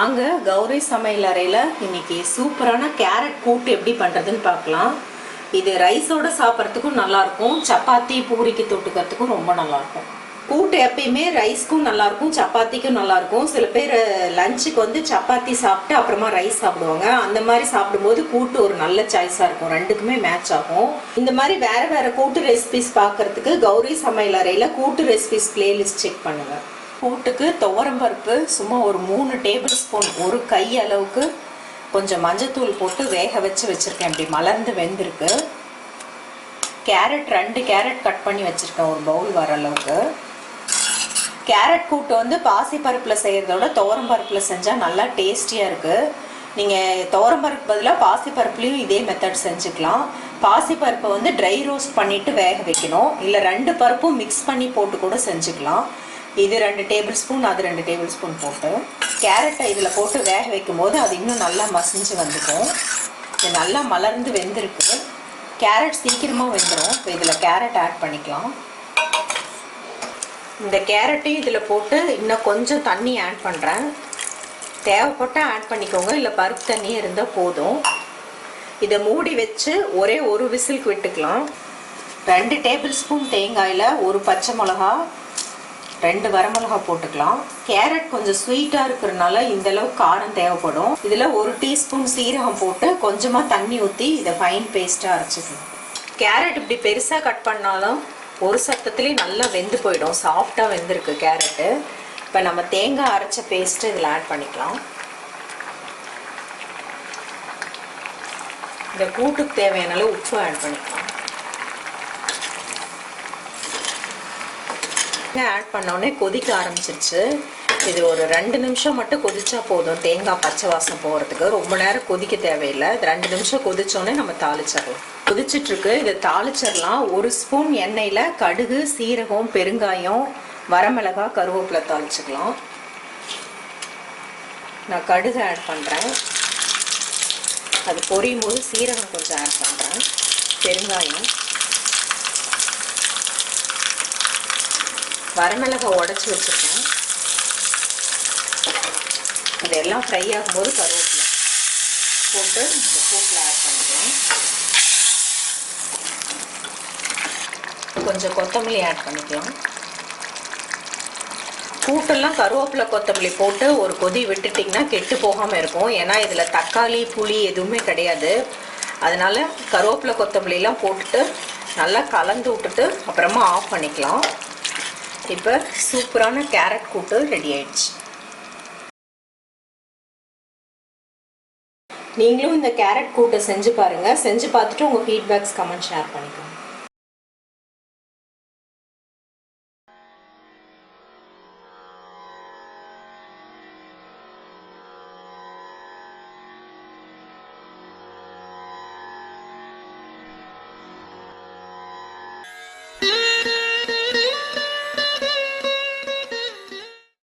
வாங்க கௌரி சமையல் அறையில் இன்னைக்கு சூப்பரான கேரட் கூட்டு எப்படி பண்ணுறதுன்னு பார்க்கலாம். இது ரைஸோடு சாப்பிட்றதுக்கும் நல்லாயிருக்கும், சப்பாத்தி பூரிக்கு தொட்டுக்கிறதுக்கும் ரொம்ப நல்லாயிருக்கும். கூட்டு எப்பயுமே ரைஸ்க்கும் நல்லாயிருக்கும், சப்பாத்திக்கும் நல்லாயிருக்கும். சில பேர் லஞ்சுக்கு வந்து சப்பாத்தி சாப்பிட்டு அப்புறமா ரைஸ் சாப்பிடுவாங்க. அந்த மாதிரி சாப்பிடும்போது கூட்டு ஒரு நல்ல சாய்ஸாக இருக்கும், ரெண்டுக்குமே மேட்ச் ஆகும். இந்த மாதிரி வேறு வேறு கூட்டு ரெசிபிஸ் பார்க்குறதுக்கு கௌரி சமையல் அறையில் கூட்டு ரெசிபிஸ் பிளேலிஸ்ட் செக் பண்ணுங்கள். கூட்டுக்கு துவரம்பருப்பு சும்மா ஒரு 3 டேபிள் ஸ்பூன், ஒரு கை அளவுக்கு கொஞ்சம் மஞ்சத்தூள் போட்டு வேக வச்சு வச்சுருக்கேன். இப்படி மலர்ந்து வெந்திருக்கு. கேரட் 2 கேரட் கட் பண்ணி வச்சுருக்கேன், ஒரு பவுல் வர அளவுக்கு. கேரட் கூட்டு வந்து பாசிப்பருப்பில் செய்கிறதோட துவரம்பருப்பில் செஞ்சால் நல்லா டேஸ்டியாக இருக்குது. நீங்கள் துவரம்பருப்பு பதிலாக பாசிப்பருப்புலேயும் இதே மெத்தட் செஞ்சுக்கலாம். பாசிப்பருப்பை வந்து ட்ரை ரோஸ்ட் பண்ணிவிட்டு வேக வைக்கணும், இல்லை 2 பருப்பும் மிக்ஸ் பண்ணி போட்டு கூட செஞ்சுக்கலாம். இது 2 டேபிள் ஸ்பூன், அது 2 டேபிள் ஸ்பூன் போட்டு கேரட்டை இதில் போட்டு வேக வைக்கும் போது அது இன்னும் நல்லா மசிஞ்சு வந்துடும். இது நல்லா மலர்ந்து வெந்திருக்கு. கேரட் சீக்கிரமாக வெந்துடும். இப்போ இதில் கேரட் ஆட் பண்ணிக்கலாம். இந்த கேரட்டையும் இதில் போட்டு இன்னும் கொஞ்சம் தண்ணி ஆட் பண்ணுறேன். தேவைப்பட்டால் ஆட் பண்ணிக்கோங்க, இல்லை பருப்பு தண்ணி இருந்தால் போதும். இதை மூடி வச்சு ஒரே ஒரு விசிலுக்கு விட்டுக்கலாம். 2 டேபிள் ஸ்பூன் தேங்காயில் 1 பச்சை மிளகா, 2 வரமிளகா போட்டுக்கலாம். கேரட் கொஞ்சம் ஸ்வீட்டாக இருக்கிறதுனால இந்தளவு காரம் தேவைப்படும். இதில் 1 டீஸ்பூன் சீரகம் போட்டு கொஞ்சமாக தண்ணி ஊற்றி இதை ஃபைன் பேஸ்ட்டாக அரைச்சிக்கலாம். கேரட் இப்படி பெருசாக கட் பண்ணாலும் ஒரு சத்தத்துலேயும் நல்லா வெந்து போயிடும். சாஃப்டாக வெந்திருக்கு கேரட்டு. இப்போ நம்ம தேங்காய் அரைச்ச பேஸ்ட்டு இதில் ஆட் பண்ணிக்கலாம். இந்த கூட்டுக்கு தேவையான உப்பு ஆட் பண்ணிக்கலாம். ஆட் பண்ணோடனே கொதிக்க ஆரம்பிச்சிருச்சு. இது ஒரு 2 நிமிஷம் மட்டும் கொதிச்சா போதும், தேங்காய் பச்சை வாசம் போகிறதுக்கு. ரொம்ப நேரம் கொதிக்க தேவையில்லை. 2 நிமிஷம் கொதிச்சோடனே நம்ம தாளிச்சிடலாம். கொதிச்சிட்ருக்கு, இதை தாளிச்சிடலாம். 1 ஸ்பூன் எண்ணெயில் கடுகு, சீரகம், பெருங்காயம், வரமிளகாய், கருவேப்பிலை தாளிச்சிக்கலாம். நான் கடுகு ஆட் பண்ணுறேன். அது பொரியும் போது சீரகம் கொஞ்சம் ஆட் பண்ணுறேன், பெருங்காயம், வரமிளகாய் உடச்சி வச்சுருக்கேன். இதெல்லாம் ஃப்ரை ஆகும்போது கருவேப்பிலை போட்டு இந்த கூட்டில் ஆட் பண்ணிக்கலாம். கொஞ்சம் கொத்தமல்லி ஆட் பண்ணிக்கலாம். கூட்டெல்லாம் கருவேப்பிலை கொத்தமல்லி போட்டு ஒரு கொதி விட்டுட்டிங்கன்னா கெட்டு போகாமல் இருக்கும். ஏன்னா இதில் தக்காளி புளி எதுவுமே கிடையாது. அதனால் கருவேப்பிலை கொத்தமல்லிலாம் போட்டுட்டு நல்லா கலந்து விட்டுட்டு அப்புறமா ஆஃப் பண்ணிக்கலாம். இப்போ சூப்பரான கேரட் கூட்டு ரெடி ஆயிடுச்சு. நீங்களும் இந்த கேரட் கூட்டை செஞ்சு பாருங்கள். செஞ்சு பார்த்துட்டு உங்கள் ஃபீட்பேக்ஸ் கமெண்ட் ஷேர் பண்ணிக்கோங்க.